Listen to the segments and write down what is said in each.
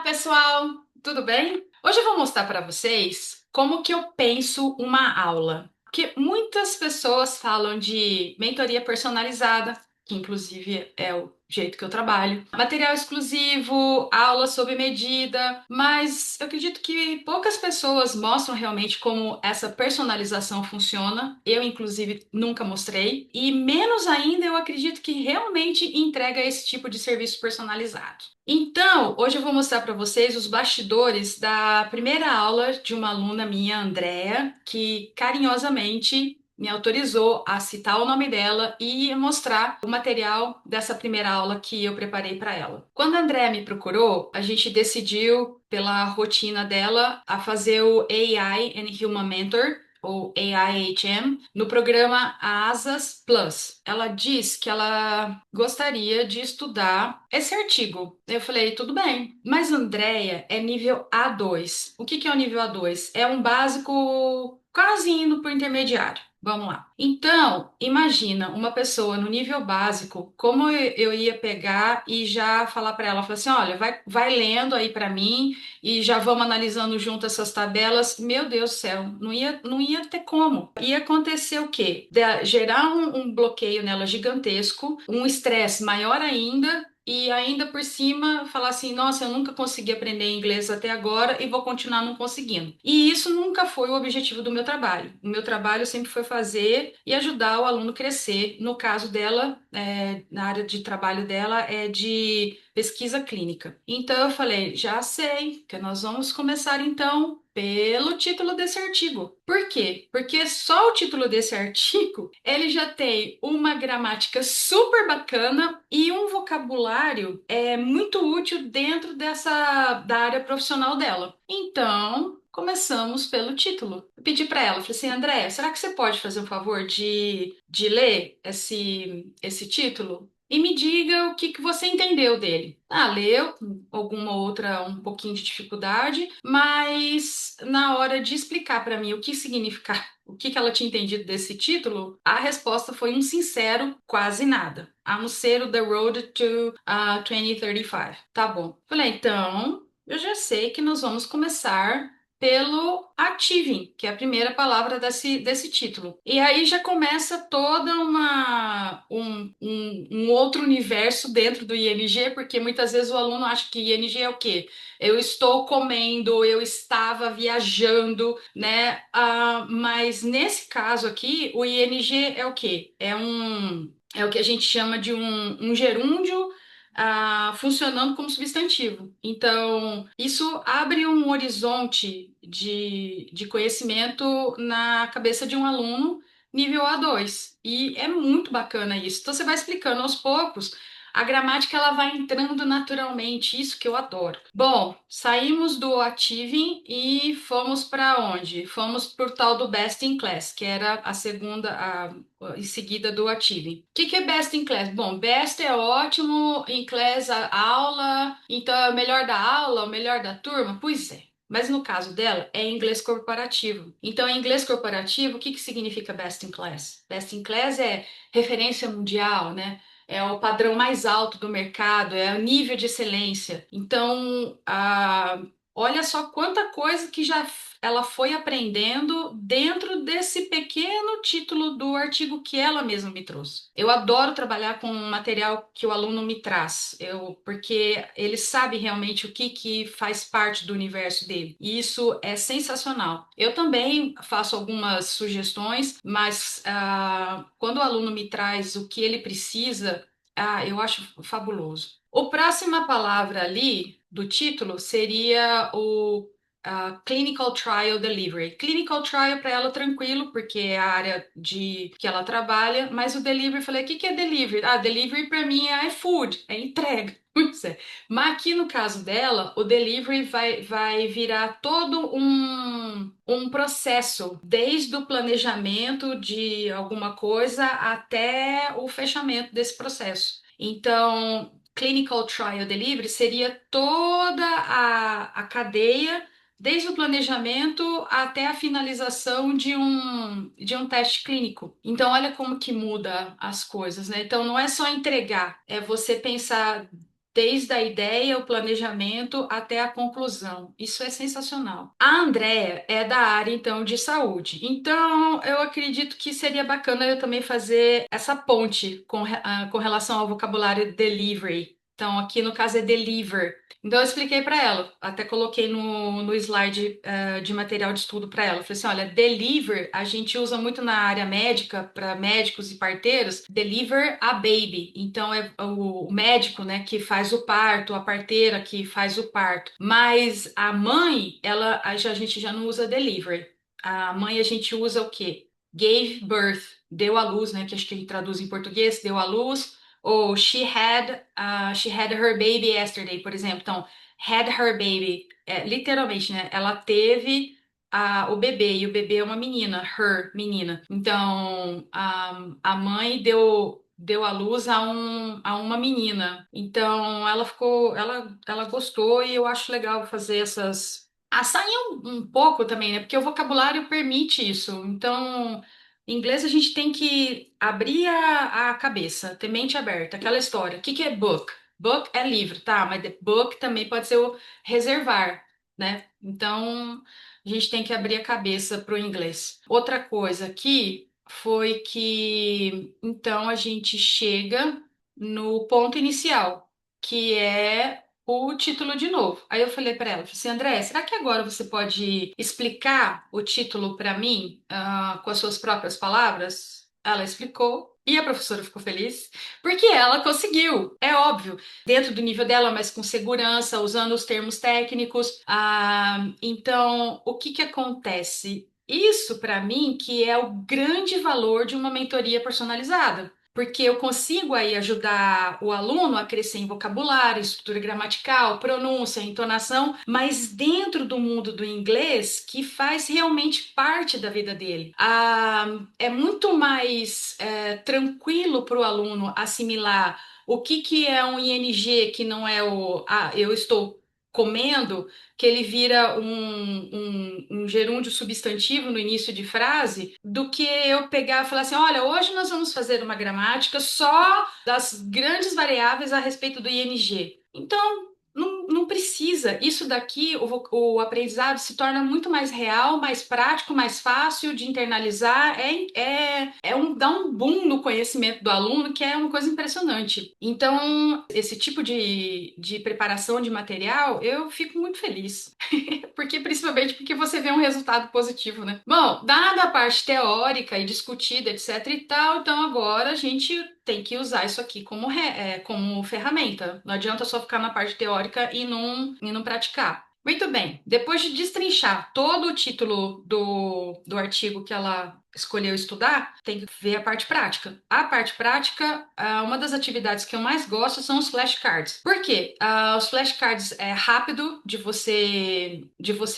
Pessoal, tudo bem? Hoje eu vou mostrar para vocês como que eu penso uma aula. Porque muitas pessoas falam de mentoria personalizada, que inclusive é o jeito que eu trabalho, material exclusivo, aula sob medida, mas eu acredito que poucas pessoas mostram realmente como essa personalização funciona. Eu, inclusive, nunca mostrei, e menos ainda eu acredito que realmente entrega esse tipo de serviço personalizado. Então, hoje eu vou mostrar para vocês os bastidores da primeira aula de uma aluna minha, Andrea, que carinhosamente me autorizou a citar o nome dela e mostrar o material dessa primeira aula que eu preparei para ela. Quando a Andrea me procurou, a gente decidiu, pela rotina dela, a fazer o AI and Human Mentor, ou AIHM, no programa Asas Plus. Ela diz que ela gostaria de estudar esse artigo. Eu falei, tudo bem, mas Andrea é nível A2. O que que é o nível A2? É um básico quase indo para o intermediário. Vamos lá. Então, imagina uma pessoa no nível básico, como eu ia pegar e já falar para ela, falar assim, olha, vai lendo aí para mim e já vamos analisando junto essas tabelas. Meu Deus do céu, não ia ter como. Ia acontecer o quê? Gerar um bloqueio nela gigantesco, um estresse maior ainda. E ainda por cima falar assim, nossa, eu nunca consegui aprender inglês até agora e vou continuar não conseguindo. E isso nunca foi o objetivo do meu trabalho. O meu trabalho sempre foi fazer e ajudar o aluno a crescer. No caso dela, na área de trabalho dela, é de pesquisa clínica. Então eu falei, já sei que nós vamos começar então pelo título desse artigo. Por quê? Porque só o título desse artigo, ele já tem uma gramática super bacana e um vocabulário muito útil dentro da área profissional dela. Então, começamos pelo título. Eu pedi para ela, falei assim, André, será que você pode fazer o favor de ler esse título? E me diga o que você entendeu dele. Ah, leu, com alguma outra, um pouquinho de dificuldade, mas na hora de explicar para mim o que significa, o que ela tinha entendido desse título, a resposta foi um sincero quase nada. A não ser o The Road to 2035. Tá bom. Falei, então, eu já sei que nós vamos começar pelo achieving, que é a primeira palavra desse título. E aí já começa toda um outro universo dentro do ING, porque muitas vezes o aluno acha que ING é o quê? Eu estou comendo, eu estava viajando, né? Mas nesse caso aqui, o ING é o quê? É o que a gente chama de um gerúndio funcionando como substantivo. Então, isso abre um horizonte de conhecimento na cabeça de um aluno nível A2. E é muito bacana isso. Então, você vai explicando aos poucos. A gramática ela vai entrando naturalmente, isso que eu adoro. Bom, saímos do Achieving e fomos para onde? Fomos para o tal do Best in Class, que era a segunda, em seguida do Achieving. O que é Best in Class? Bom, Best é ótimo, in Class a aula, então é o melhor da aula, o melhor da turma? Pois é. Mas no caso dela, é inglês corporativo. Então, em inglês corporativo, o que significa Best in Class? Best in Class é referência mundial, né? É o padrão mais alto do mercado, é o nível de excelência. Então, olha só quanta coisa que já ela foi aprendendo dentro desse pequeno título do artigo que ela mesma me trouxe. Eu adoro trabalhar com material que o aluno me traz, porque ele sabe realmente o que faz parte do universo dele. E isso é sensacional. Eu também faço algumas sugestões, mas quando o aluno me traz o que ele precisa, eu acho fabuloso. A próxima palavra ali do título seria o Clinical Trial Delivery. Clinical Trial para ela tranquilo, porque é a área de que ela trabalha, mas o delivery, eu falei, o que é delivery? Delivery para mim é food, é entrega. Pois é. Mas aqui no caso dela, o delivery vai virar todo um processo, desde o planejamento de alguma coisa até o fechamento desse processo. Então, Clinical Trial Delivery seria toda a cadeia, desde o planejamento até a finalização de um teste clínico. Então, olha como que muda as coisas, né? Então, não é só entregar, é você pensar desde a ideia, o planejamento até a conclusão. Isso é sensacional. A Andrea é da área, então, de saúde. Então, eu acredito que seria bacana eu também fazer essa ponte com relação ao vocabulário delivery. Então, aqui no caso é deliver. Então, eu expliquei para ela, até coloquei no slide de material de estudo para ela. Falei assim: olha, deliver a gente usa muito na área médica, para médicos e parteiros, deliver a baby. Então, é o médico, né, que faz o parto, a parteira que faz o parto. Mas a mãe, a gente já não usa deliver. A mãe a gente usa o quê? Gave birth, deu à luz, né, que acho que a gente traduz em português, deu à luz. Ou she had her baby yesterday, por exemplo. Então, had her baby, literalmente, né? Ela teve o bebê, e o bebê é uma menina, her, menina. Então, a mãe deu à luz a uma menina. Então, ela gostou e eu acho legal fazer essas. Sair um pouco também, né? Porque o vocabulário permite isso. Então, em inglês a gente tem que abrir a cabeça, ter mente aberta. Aquela história. O que que é book? Book é livro, tá? Mas book também pode ser o reservar, né? Então, a gente tem que abrir a cabeça para o inglês. Outra coisa aqui foi que, então, a gente chega no ponto inicial, que é o título de novo. Aí eu falei para ela, falei assim, André, será que agora você pode explicar o título para mim, com as suas próprias palavras? Ela explicou. E a professora ficou feliz, porque ela conseguiu, é óbvio, dentro do nível dela, mas com segurança, usando os termos técnicos. Então, o que que acontece? Isso, para mim, que é o grande valor de uma mentoria personalizada. Porque eu consigo aí ajudar o aluno a crescer em vocabulário, estrutura gramatical, pronúncia, entonação, mas dentro do mundo do inglês que faz realmente parte da vida dele. É muito mais tranquilo para o aluno assimilar o que que é um ING que não é eu estou comendo, que ele vira um gerúndio substantivo no início de frase, do que eu pegar e falar assim: olha, hoje nós vamos fazer uma gramática só das grandes variáveis a respeito do ING. Então, não precisa. Isso daqui, o aprendizado se torna muito mais real, mais prático, mais fácil de internalizar. Dá um boom no conhecimento do aluno, que é uma coisa impressionante. Então, esse tipo de preparação de material, eu fico muito feliz. Principalmente porque você vê um resultado positivo, né? Bom, dada a parte teórica e discutida, etc e tal, então agora a gente tem que usar isso aqui como ferramenta. Não adianta só ficar na parte teórica e não praticar. Muito bem, depois de destrinchar todo o título do artigo que ela escolheu estudar, tem que ver a parte prática. A parte prática, uma das atividades que eu mais gosto são os flashcards. Por quê? Os flashcards é rápido de você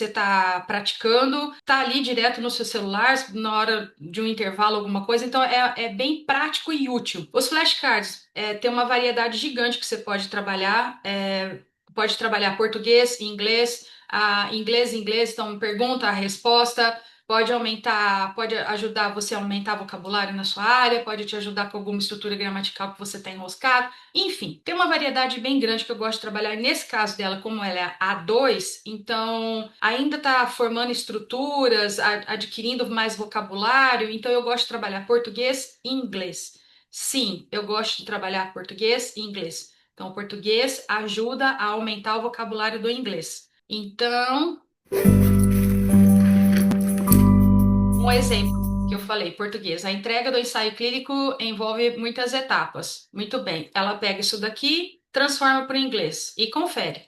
estar praticando, tá ali direto no seu celular, na hora de um intervalo, alguma coisa, então é bem prático e útil. Os flashcards tem uma variedade gigante que você pode trabalhar português, inglês, então pergunta, a resposta. Pode ajudar você a aumentar vocabulário na sua área, pode te ajudar com alguma estrutura gramatical que você está enroscado. Enfim, tem uma variedade bem grande que eu gosto de trabalhar. E nesse caso dela, como ela é A2, então ainda está formando estruturas, adquirindo mais vocabulário, então eu gosto de trabalhar português e inglês. Sim, eu gosto de trabalhar português e inglês. Então, o português ajuda a aumentar o vocabulário do inglês. Então, um exemplo que eu falei, português. A entrega do ensaio clínico envolve muitas etapas. Muito bem. Ela pega isso daqui, transforma para o inglês e confere.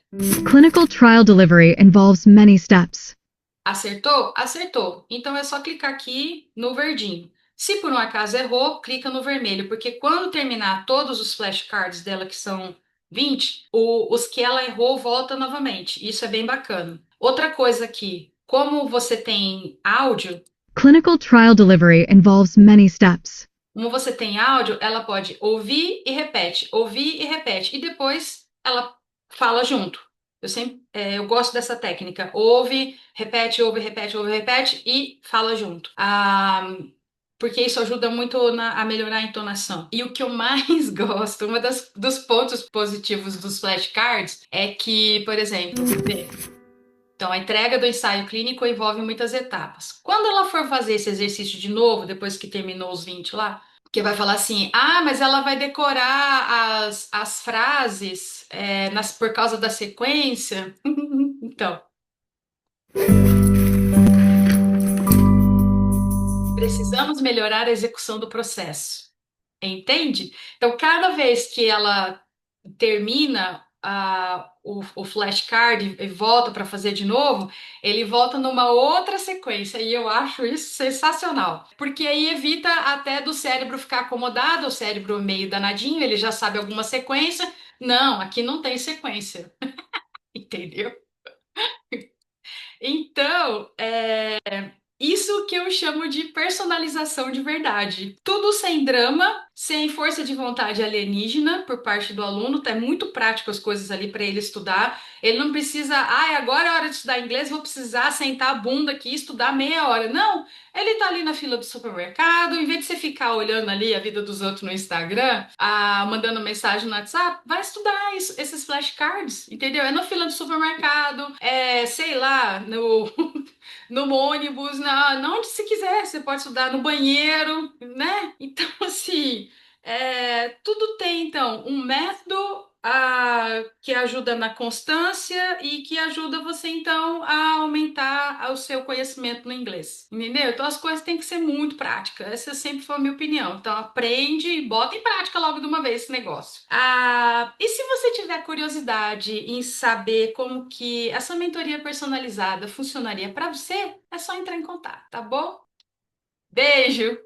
Clinical trial delivery involves many steps. Acertou? Acertou. Então é só clicar aqui no verdinho. Se por um acaso errou, clica no vermelho, porque quando terminar todos os flashcards dela, que são 20, os que ela errou volta novamente. Isso é bem bacana. Outra coisa aqui, como você tem áudio, Clinical trial delivery involves many steps. ela pode ouvir e repete, e depois ela fala junto. Eu gosto dessa técnica. Ouve, repete, ouve, repete, ouve, repete e fala junto. porque isso ajuda muito a melhorar a entonação. E o que eu mais gosto, dos pontos positivos dos flashcards é que, por exemplo, então a entrega do ensaio clínico envolve muitas etapas. Quando ela for fazer esse exercício de novo, depois que terminou os 20 lá, que vai falar assim, ah, mas ela vai decorar as frases por causa da sequência. Então, precisamos melhorar a execução do processo. Entende? Então, cada vez que ela termina o flashcard e volta para fazer de novo, ele volta numa outra sequência e eu acho isso sensacional, porque aí evita até do cérebro ficar acomodado, o cérebro meio danadinho, ele já sabe alguma sequência. Não, aqui não tem sequência, entendeu? Então, isso que eu chamo de personalização de verdade. Tudo sem drama, sem força de vontade alienígena por parte do aluno. Tá muito prático as coisas ali para ele estudar. Ele não precisa, agora é hora de estudar inglês, vou precisar sentar a bunda aqui e estudar meia hora. Não, ele tá ali na fila do supermercado, em vez de você ficar olhando ali a vida dos outros no Instagram, mandando mensagem no WhatsApp, vai estudar esses flashcards, entendeu? É na fila do supermercado, sei lá, no no ônibus, onde você quiser, você pode estudar no banheiro, né? Então, assim, tudo tem, então, um método que ajuda na constância e que ajuda você, então, a aumentar o seu conhecimento no inglês, entendeu? Então, as coisas têm que ser muito práticas, essa sempre foi a minha opinião. Então, aprende e bota em prática logo de uma vez esse negócio. E se você tiver curiosidade em saber como que essa mentoria personalizada funcionaria para você, é só entrar em contato, tá bom? Beijo!